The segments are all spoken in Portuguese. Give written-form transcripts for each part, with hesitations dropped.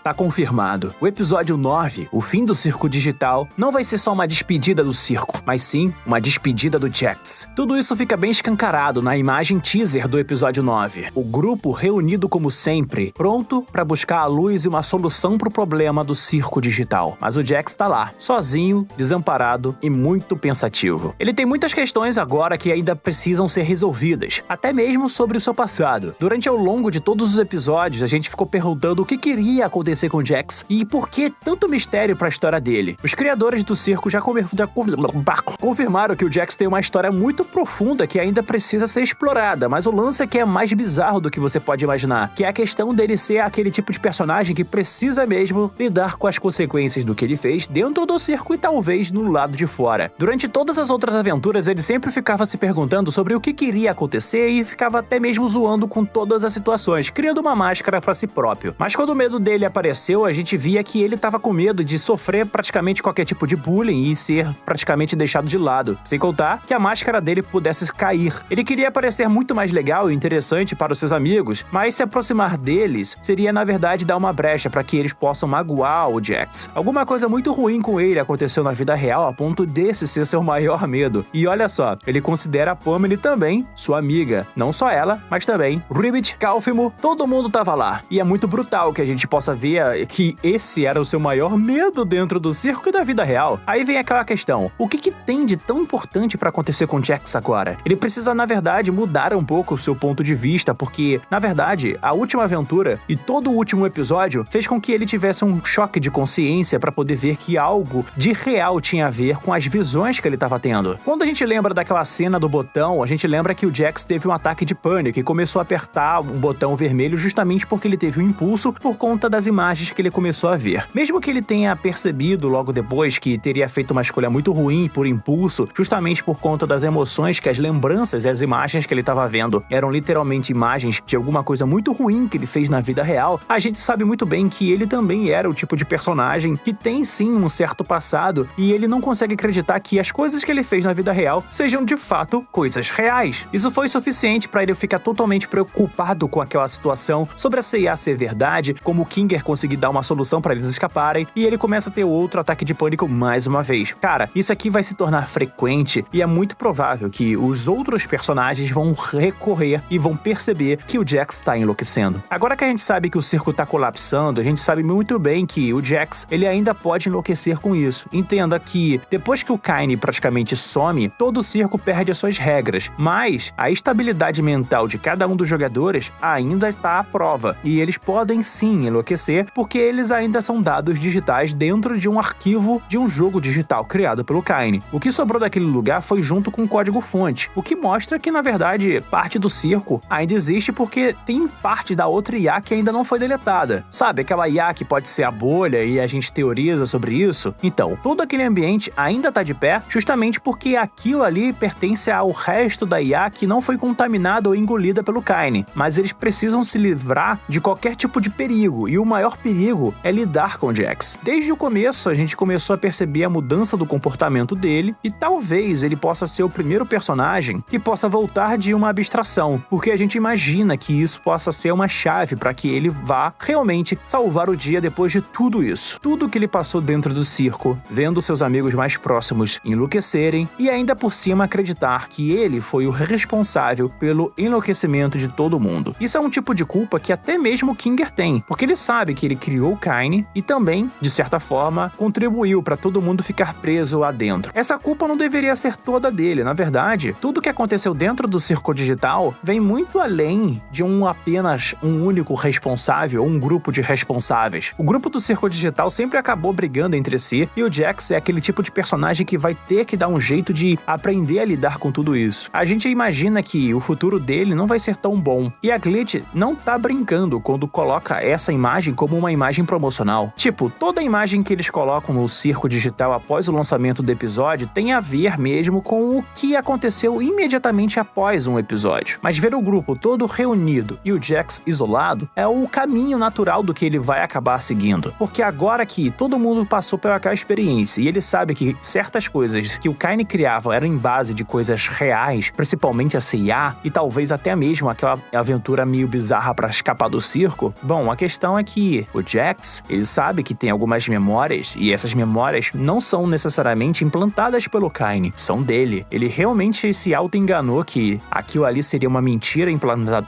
tá confirmado. O episódio 9, o fim do circo digital, não vai ser só uma despedida do circo, mas sim uma despedida do Jax. Tudo isso fica bem escancarado na imagem teaser do episódio 9. O grupo reunido como sempre, pronto para buscar a luz e uma solução pro problema do circo digital. Mas o Jax tá lá, sozinho, desamparado e muito pensativo. Ele tem muitas questões agora que ainda precisam ser resolvidas, até mesmo sobre o seu passado. Durante ao longo de todos os episódios, a gente ficou perguntando o que iria acontecer com o Jax e por que tanto mistério pra história dele. Os criadores do circo já confirmaram que o Jax tem uma história muito profunda que ainda precisa ser explorada, mas o lance é que é mais bizarro do que você pode imaginar, que é a questão dele ser aquele tipo de personagem que precisa mesmo lidar com as consequências do que ele fez dentro do circo e talvez no lado de fora. Durante todas as outras aventuras, ele sempre ficava se perguntando sobre o que iria acontecer e ficava até mesmo zoando com todas as situações, criando uma máscara pra si próprio. Mas quando o medo dele apareceu, a gente via que ele tava com medo de sofrer praticamente qualquer tipo de bullying e ser praticamente deixado de lado, sem contar que a máscara dele pudesse cair. Ele queria parecer muito mais legal e interessante para os seus amigos, mas se aproximar deles seria na verdade dar uma brecha para que eles possam magoar o Jax. Alguma coisa muito ruim com ele aconteceu na vida real a ponto desse ser seu maior medo. E olha só, ele considera a Pamela também sua amiga. Não só ela, mas também Ribbit, Calfimo, todo mundo tava lá. E é muito brutal que a gente possa ver que esse era o seu maior medo dentro do circo e da vida real. Aí vem aquela questão, o que tem de tão importante pra acontecer com o Jax agora? Ele precisa, na verdade, mudar um pouco o seu ponto de vista, porque, na verdade, a última aventura e todo o último episódio fez com que ele tivesse um choque de consciência pra poder ver que algo de real tinha a ver com as visões que ele tava tendo. Quando a gente lembra daquela cena do botão, a gente lembra que o Jax teve um ataque de pânico e começou a apertar o botão vermelho justamente porque ele teve um impulso por conta das imagens que ele começou a ver. Mesmo que ele tenha percebido logo depois que teria feito uma escolha muito ruim por impulso, justamente por conta das emoções, que as lembranças e as imagens que ele estava vendo eram literalmente imagens de alguma coisa muito ruim que ele fez na vida real, a gente sabe muito bem que ele também era o tipo de personagem que tem sim um certo passado e ele não consegue acreditar que as coisas que ele fez na vida real sejam de fato coisas reais. Isso foi suficiente para ele ficar totalmente preocupado com aquela situação, sobre a CIA ser verdade, como o Kinger conseguir dar uma solução para eles escaparem, e ele começa a ter outro ataque de pânico mais uma vez. Cara, isso aqui vai se tornar frequente e é muito provável que os outros personagens vão recorrer e vão perceber que o Jax tá enlouquecendo. Agora que a gente sabe que o circo tá colapsando, a gente sabe muito bem que o Jax, ele ainda pode enlouquecer com isso. Entenda que depois que o Kaine praticamente some, todo o circo perde as suas regras, mas a estabilidade mental de cada um dos jogadores ainda está à prova, e eles podem sim enlouquecer porque eles ainda são dados digitais dentro de um arquivo de um jogo digital criado pelo Kaine. O que sobrou daquele lugar foi junto com o código-fonte, o que mostra que, na verdade, parte do circo ainda existe porque tem parte da outra IA que ainda não foi deletada. Sabe, aquela IA que pode ser a bolha e a gente teoriza sobre isso? Então, todo aquele ambiente ainda tá de pé justamente porque aquilo ali pertence ao resto da IA que não foi contaminada ou engolida pelo Kaine, mas eles precisam se livrar de qualquer tipo de perigo, e o maior perigo é lidar com o Jax. Desde o começo, a gente começou a perceber a mudança do comportamento dele, e talvez ele possa ser o primeiro personagem que possa voltar de uma abstração, porque a gente imagina que isso possa ser uma chave para que ele vá realmente salvar o dia depois de tudo isso. Tudo que ele passou dentro do circo, vendo seus amigos mais próximos enlouquecerem, e ainda por cima acreditar que ele foi o responsável pelo enlouquecimento de todo mundo. Isso é um tipo de culpa que até mesmo o Kinger tem, porque ele sabe que ele criou o Kaine e também, de certa forma, contribuiu para todo mundo ficar preso lá dentro. Essa culpa não deveria ser toda dele, na verdade, tudo que aconteceu dentro do circo digital vem muito além de apenas um único responsável ou um grupo de responsáveis. O grupo do circo digital sempre acabou brigando entre si, e o Jax é aquele tipo de personagem que vai ter que dar um jeito de aprender a lidar com tudo isso. A gente imagina que o futuro dele não vai ser tão bom, e a Glitch não tá brincando quando coloca essa imagem como uma imagem promocional. Tipo, toda a imagem que eles colocam no circo digital após o lançamento do episódio tem a ver mesmo com o que aconteceu imediatamente após um episódio. Mas ver o grupo todo reunido e o Jax isolado é o caminho natural do que ele vai acabar seguindo. Porque agora que todo mundo passou pela aquela experiência e ele sabe que certas coisas que o Kaine criava eram em base de coisas reais, principalmente a CIA e talvez até mesmo aquela aventura meio bizarra para escapar do circo, bom, a questão é que que o Jax, ele sabe que tem algumas memórias e essas memórias não são necessariamente implantadas pelo Kaine, são dele. Ele realmente se auto-enganou que aquilo ali seria uma mentira implantada,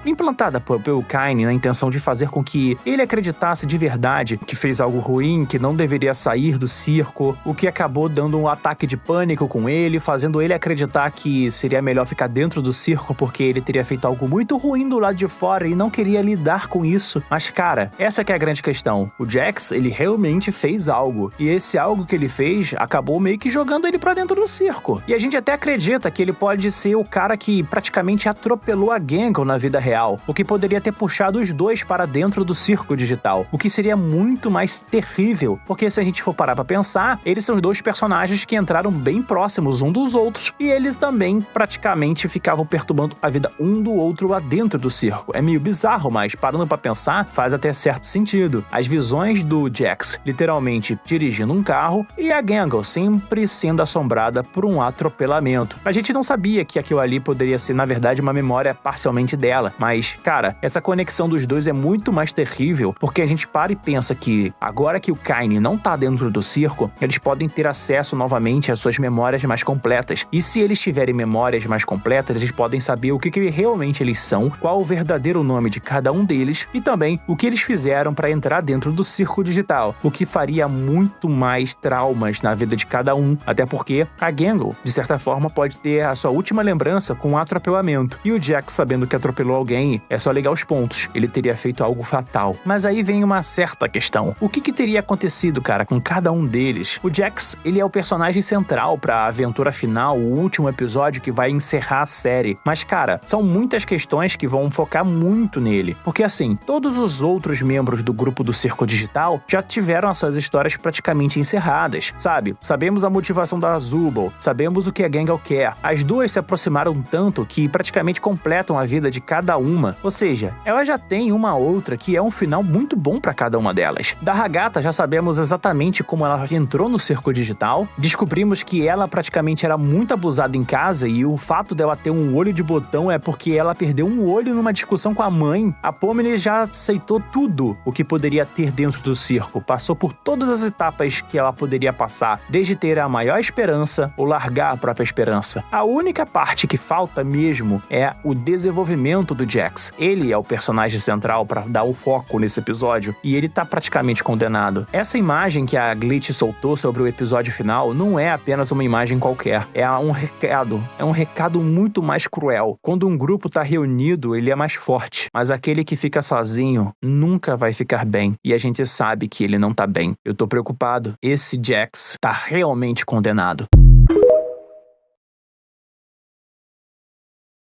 implantada pelo Kaine na intenção de fazer com que ele acreditasse de verdade que fez algo ruim, que não deveria sair do circo, o que acabou dando um ataque de pânico com ele, fazendo ele acreditar que seria melhor ficar dentro do circo porque ele teria feito algo muito ruim do lado de fora e não queria lidar com isso. Mas cara, essa que é a grande questão. O Jax, ele realmente fez algo, e esse algo que ele fez acabou meio que jogando ele pra dentro do circo. E a gente até acredita que ele pode ser o cara que praticamente atropelou a Gangle na vida real, o que poderia ter puxado os dois para dentro do circo digital, o que seria muito mais terrível, porque se a gente for parar pra pensar, eles são os dois personagens que entraram bem próximos um dos outros, e eles também praticamente ficavam perturbando a vida um do outro lá dentro do circo. É meio bizarro, mas parando pra pensar, faz até certo sentido. As visões do Jax literalmente dirigindo um carro e a Gangle sempre sendo assombrada por um atropelamento. A gente não sabia que aquilo ali poderia ser, na verdade, uma memória parcialmente dela, mas, cara, essa conexão dos dois é muito mais terrível, porque a gente para e pensa que agora que o Kaine não tá dentro do circo, eles podem ter acesso novamente às suas memórias mais completas. E se eles tiverem memórias mais completas, eles podem saber o que realmente eles são, qual o verdadeiro nome de cada um deles e também o que eles fizeram para entrar dentro do circo digital, o que faria muito mais traumas na vida de cada um, até porque a Gangle, de certa forma, pode ter a sua última lembrança com um atropelamento, e o Jax, sabendo que atropelou alguém, é só ligar os pontos, ele teria feito algo fatal. Mas aí vem uma certa questão. O que teria acontecido, cara, com cada um deles? O Jax, ele é o personagem central pra aventura final, o último episódio que vai encerrar a série, mas, cara, são muitas questões que vão focar muito nele, porque assim, todos os outros membros do grupo do Circo Digital já tiveram as suas histórias praticamente encerradas, sabe? Sabemos a motivação da Zubul, sabemos o que a Gangle quer. As duas se aproximaram tanto que praticamente completam a vida de cada uma, ou seja, ela já tem uma outra que é um final muito bom pra cada uma delas. Da Ragatha já sabemos exatamente como ela entrou no Circo Digital, descobrimos que ela praticamente era muito abusada em casa e o fato dela ter um olho de botão é porque ela perdeu um olho numa discussão com a mãe. A Pomni já aceitou tudo o que poderia ter dentro do circo, passou por todas as etapas que ela poderia passar, desde ter a maior esperança ou largar a própria esperança. A única parte que falta mesmo é o desenvolvimento do Jax. Ele é o personagem central para dar o foco nesse episódio e ele tá praticamente condenado. Essa imagem que a Glitch soltou sobre o episódio final não é apenas uma imagem qualquer, é um recado muito mais cruel. Quando um grupo tá reunido, ele é mais forte, mas aquele que fica sozinho nunca vai ficar bem, e a gente sabe que ele não tá bem. Eu tô preocupado, esse Jax tá realmente condenado.